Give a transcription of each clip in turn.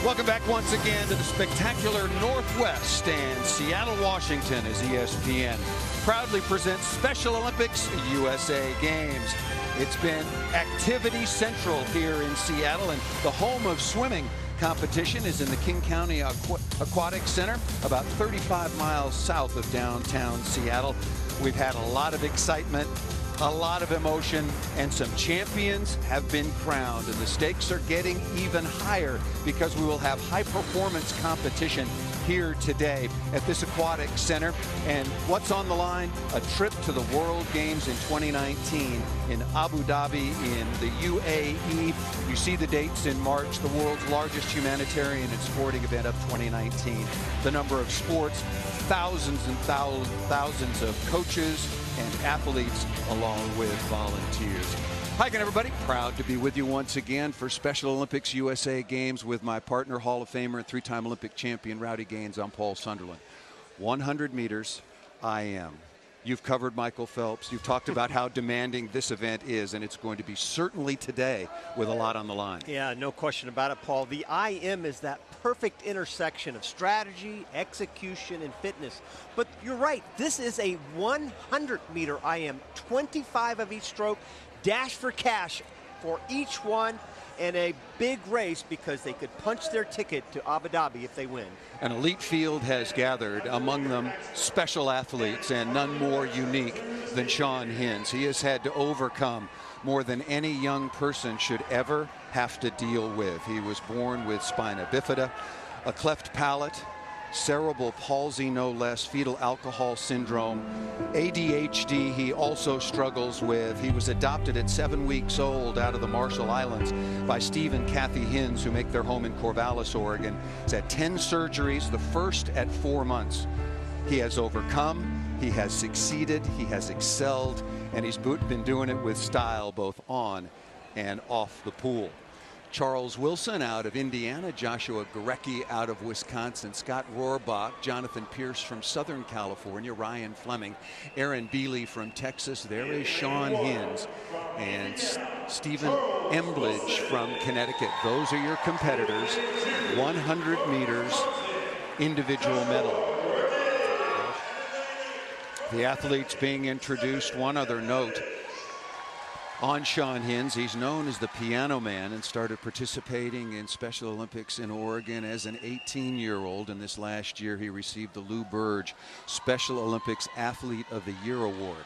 Welcome back once again to the spectacular Northwest, and Seattle, Washington, as ESPN proudly presents Special Olympics USA Games. It's been activity central here in Seattle, and the home of swimming competition is in the King County Aquatic Center, about 35 miles south of downtown Seattle. We've had a lot of excitement, a lot of emotion, and some champions have been crowned, and the stakes are getting even higher because we will have high performance competition here today at this aquatic center. And what's on the line? A trip to the World Games in 2019 in Abu Dhabi in the UAE. You see the dates in March, the world's largest humanitarian and sporting event of 2019. The number of sports, thousands and thousands of coaches and athletes along with volunteers. Hi again, everybody. Proud to be with you once again for Special Olympics USA Games with my partner, Hall of Famer and three-time Olympic champion Rowdy Gaines. I'm Paul Sunderland. 100 meters, IM. You've covered Michael Phelps. You've talked about how demanding this event is, and it's going to be certainly today with a lot on the line. Yeah, no question about it, Paul. The IM is that perfect intersection of strategy, execution, and fitness. But you're right, this is a 100-meter IM, 25 of each stroke, dash for cash for each one, and a big race because they could punch their ticket to Abu Dhabi if they win. An elite field has gathered, among them special athletes, and none more unique than Shawn Hinz. He has had to overcome more than any young person should ever have to deal with. He was born with spina bifida, a cleft palate, cerebral palsy no less, fetal alcohol syndrome, ADHD he also struggles with. He was adopted at 7 weeks old out of the Marshall Islands by Steve and Kathy Hinz, who make their home in Corvallis, Oregon. He's had 10 surgeries, the first at 4 months. He has overcome, he has succeeded, he has excelled, and he's been doing it with style both on and off the pool. Charles Wilson out of Indiana, Joshua Gorecki out of Wisconsin, Scott Rohrbach, Jonathan Pierce from Southern California, Ryan Fleming, Aaron Bealey from Texas. There is Shawn Hinz and Stephen Embledge from Connecticut. Those are your competitors. 100 meters individual medal. The athletes being introduced. One other note on Shawn Hinz: he's known as the Piano Man and started participating in Special Olympics in Oregon as an 18-year-old. And this last year he received the Lou Burge Special Olympics Athlete of the Year award.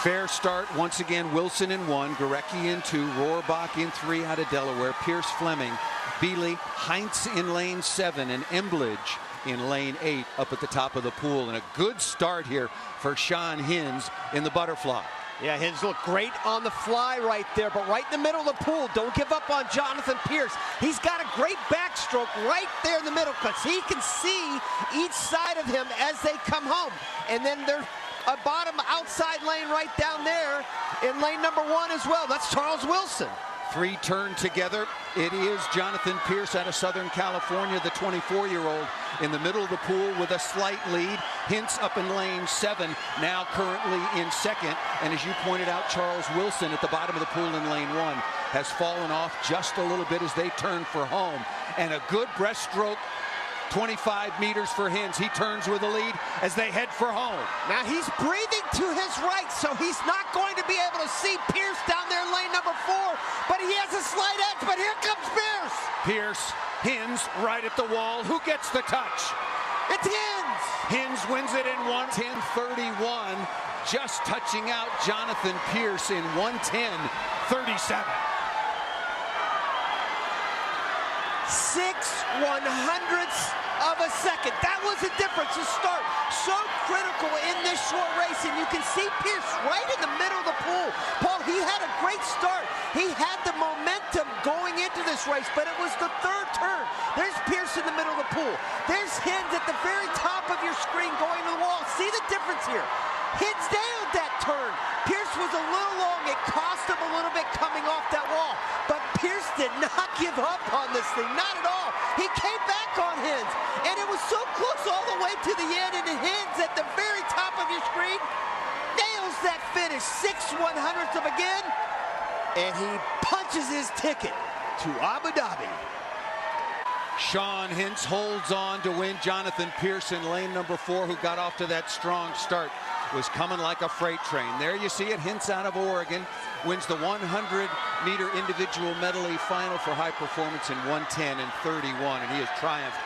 Fair start once again. Wilson in 1, Gorecki in 2, Rohrbach in 3 out of Delaware, Pierce, Fleming, Bealey, Heinz in lane 7, and Embledge in lane 8 up at the top of the pool. And a good start here for Shawn Hinz in the butterfly. Yeah, Hinz looked great on the fly right there, but right in the middle of the pool, don't give up on Jonathan Pierce. He's got a great backstroke right there in the middle because he can see each side of him as they come home. And then there's a bottom outside lane right down there in lane number 1 as well. That's Charles Wilson. 3 turn together. It is Jonathan Pierce out of Southern California, the 24-year-old, in the middle of the pool with a slight lead. Hinz up in lane 7, now currently in 2nd. And as you pointed out, Charles Wilson at the bottom of the pool in lane 1 has fallen off just a little bit as they turn for home. And a good breaststroke, 25 meters for Hinz. He turns with the lead as they head for home. Now he's breathing to his right, so he's not going to be able to see Pierce down there in lane number 4, but he has a slight edge, but here comes Pierce. Pierce, Hinz right at the wall. Who gets the touch? It's Hinz. Hinz wins it in 1:10.31, just touching out Jonathan Pierce in 1:10.37. 6/100ths of a second. That was the difference to start. So critical in this short race, and you can see Pierce right in the middle of the pool. Paul, he had a great start. He had the momentum going into this race, but it was the 3rd turn. There's Pierce in the middle of the pool. There's Hinz at the very top of your screen going to the wall. See the difference here. Hinz nailed that turn. Pierce was a little long. It cost him a little bit coming off that wall, but Pierce did not give up on this thing, not at all. He came back on Hinz, and it was so close all the way to the end, and Hinz at the very top of your screen nails that finish. his 6/100th of again, and he punches his ticket to Abu Dhabi. Shawn Hinz holds on to win. Jonathan Pearson, lane number 4, who got off to that strong start, was coming like a freight train. There you see it. Hinz out of Oregon wins the 100-meter individual medley final for high performance in 1:10 and 31, and he has triumphed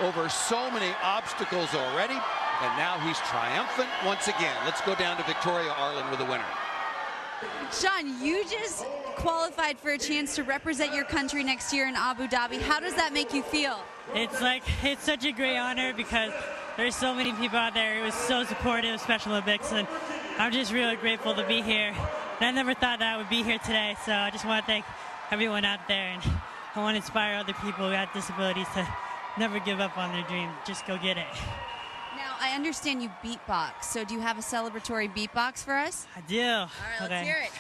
over so many obstacles already, and now he's triumphant once again. Let's go down to Victoria Arlen with the winner. Shawn, you just qualified for a chance to represent your country next year in Abu Dhabi. How does that make you feel? It's such a great honor because there's so many people out there. It was so supportive of Special Olympics, and I'm just really grateful to be here. And I never thought that I would be here today, so I just want to thank everyone out there, and I want to inspire other people who have disabilities to never give up on their dream. Just go get it. Now, I understand you beatbox, so do you have a celebratory beatbox for us? I do. All right, let's hear it.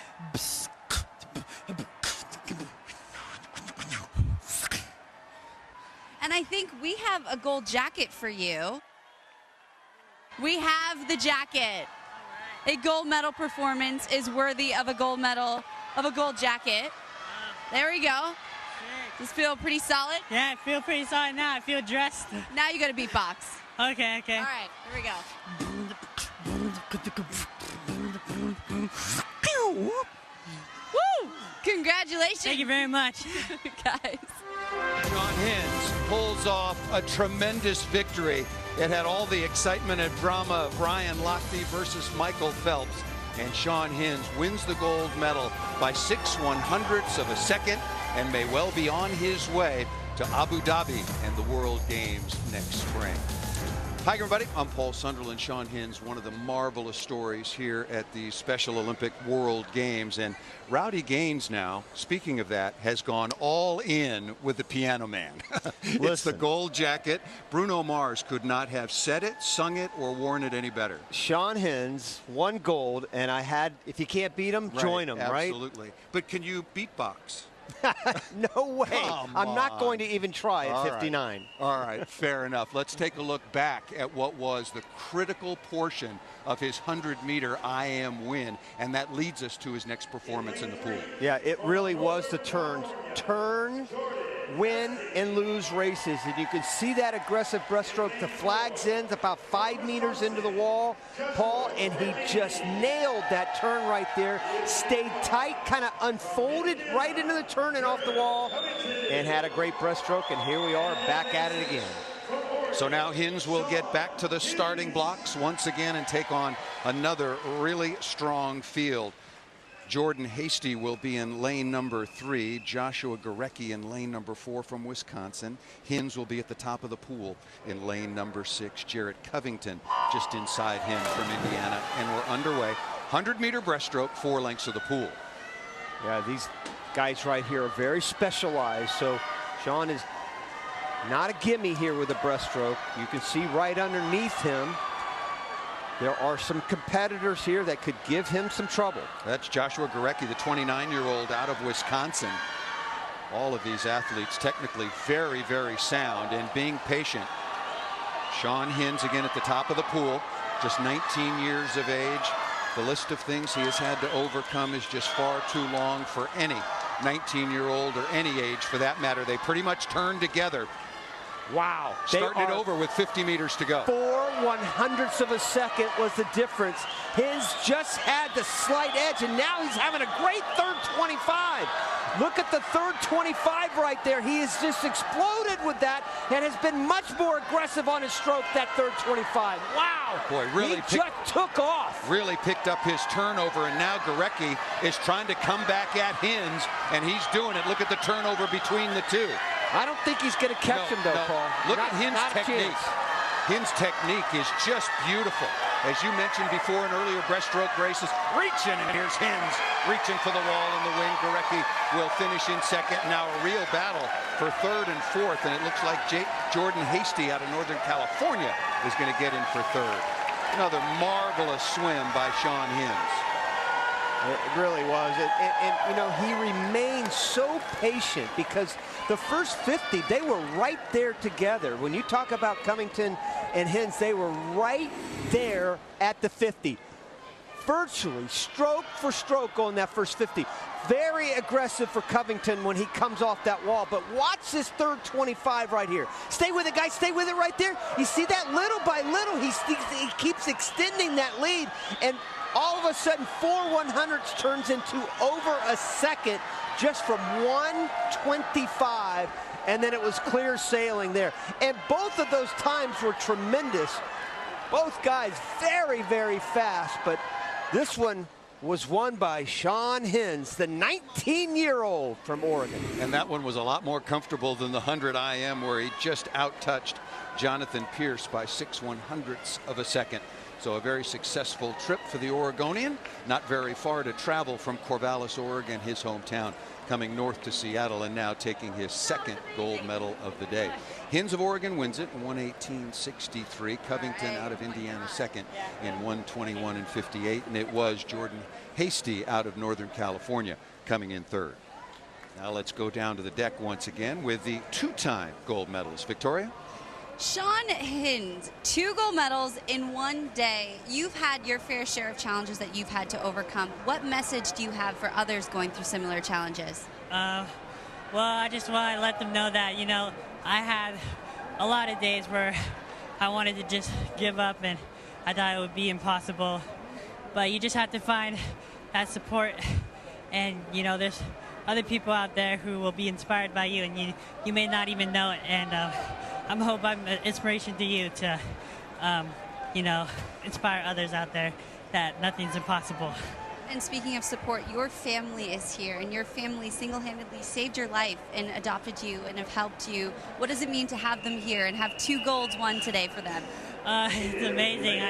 And I think we have a gold jacket for you. We have the jacket. A gold medal performance is worthy of a gold medal, of a gold jacket. There we go. Does this feel pretty solid? Yeah, I feel pretty solid now. I feel dressed. Now you got to beatbox. Okay. All right, here we go. Woo! Congratulations. Thank you very much. Guys. Shawn Hinz pulls off a tremendous victory. It had all the excitement and drama of Ryan Lochte versus Michael Phelps. And Shawn Hinz wins the gold medal by 6/100ths of a second and may well be on his way to Abu Dhabi and the World Games next spring. Hi, everybody. I'm Paul Sunderland. Shawn Hinz, one of the marvelous stories here at the Special Olympic World Games. And Rowdy Gaines now, speaking of that, has gone all in with the Piano Man. It's the gold jacket. Bruno Mars could not have said it, sung it, or worn it any better. Shawn Hinz won gold, and I had, if you can't beat him, join him, right? Absolutely. But can you beatbox? No way. Come I'm not on. going to even try at 59. All right, fair enough. Let's take a look back at what was the critical portion of his 100-meter IM win, and that leads us to his next performance in the pool. Yeah, it really was the turn, win, and lose races. And you can see that aggressive breaststroke. The flag's in, about 5 meters into the wall, Paul, and he just nailed that turn right there. Stayed tight, kind of unfolded right into the turn and off the wall, and had a great breaststroke. And here we are back at it again. So now Hinz will get back to the starting blocks once again and take on another really strong field. Jordan Hasty will be in lane number 3. Joshua Gurecki in lane number 4 from Wisconsin. Hinz will be at the top of the pool in lane number 6. Jarrett Covington just inside him from Indiana. And we're underway. 100-meter breaststroke, 4 lengths of the pool. Yeah, these guys right here are very specialized. So Shawn is not a gimme here with the breaststroke. You can see right underneath him, there are some competitors here that could give him some trouble. That's Joshua Gurecki, the 29-year-old out of Wisconsin. All of these athletes technically very, very sound and being patient. Shawn Hinz again at the top of the pool, just 19 years of age. The list of things he has had to overcome is just far too long for any 19-year-old or any age for that matter. They pretty much turn together. Wow. Starting it over with 50 meters to go. 4/100ths of a second was the difference. Hinz just had the slight edge, and now he's having a great third 25. Look at the third 25 right there. He has just exploded with that and has been much more aggressive on his stroke, that third 25. Wow. Boy, really he just took off. Really picked up his turnover, and now Gurecki is trying to come back at Hinz, and he's doing it. Look at the turnover between the two. I don't think he's going to catch him, though, Paul. Look at Hinz's technique. Hinz's technique is just beautiful. As you mentioned before in earlier breaststroke races, reaching, and here's Hinz reaching for the wall in the wing. Gurecki will finish in second. Now a real battle for third and fourth, and it looks like Jordan Hasty out of Northern California is going to get in for third. Another marvelous swim by Shawn Hinz. It really was. And you know, he remained so patient because the first 50, they were right there together. When you talk about Covington and Hinz, they were right there at the 50. virtually stroke for stroke on that first 50. Very aggressive for Covington when he comes off that wall. But watch this third 25 right here. Stay with it, guys. Stay with it right there. You see that little by little, he keeps extending that lead. And all of a sudden, 4 100s turns into over a second just from 1:25. And then it was clear sailing there. And both of those times were tremendous. Both guys very, very fast. But this one was won by Shawn Hinz, the 19-year-old from Oregon. And that one was a lot more comfortable than the 100 IM, where he just out-touched Jonathan Pierce by 6/100ths of a second. So a very successful trip for the Oregonian. Not very far to travel from Corvallis, Oregon, his hometown, coming north to Seattle, and now taking his second gold medal of the day. Hinz of Oregon wins it in 1:18.63. Covington out of Indiana second in 1:21.58. And it was Jordan Hasty out of Northern California coming in third. Now let's go down to the deck once again with the two-time gold medalist. Victoria? Shawn Hinz, 2 gold medals in one day. You've had your fair share of challenges that you've had to overcome. What message do you have for others going through similar challenges? Well, I just want to let them know that, you know, I had a lot of days where I wanted to just give up and I thought it would be impossible. But you just have to find that support, and, you know, there's other people out there who will be inspired by you, and you may not even know it. And I hope I'm an inspiration to you to, you know, inspire others out there that nothing's impossible. And speaking of support, your family is here, and your family single-handedly saved your life and adopted you and have helped you. What does it mean to have them here and have 2 golds won today for them? It's amazing.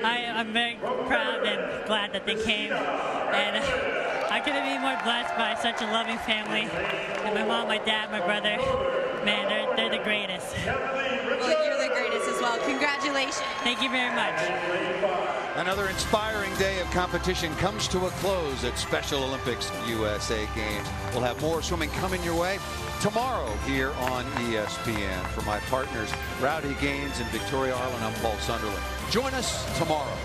I'm very proud and glad that they came, and I couldn't be more blessed by such a loving family. And my mom, my dad, my brother, man, they're the greatest. Well, you're the greatest as well. Congratulations. Thank you very much. Another inspiring day of competition comes to a close at Special Olympics USA Games. We'll have more swimming coming your way tomorrow here on ESPN. For my partners, Rowdy Gaines and Victoria Arlen, I'm Paul Sunderland. Join us tomorrow.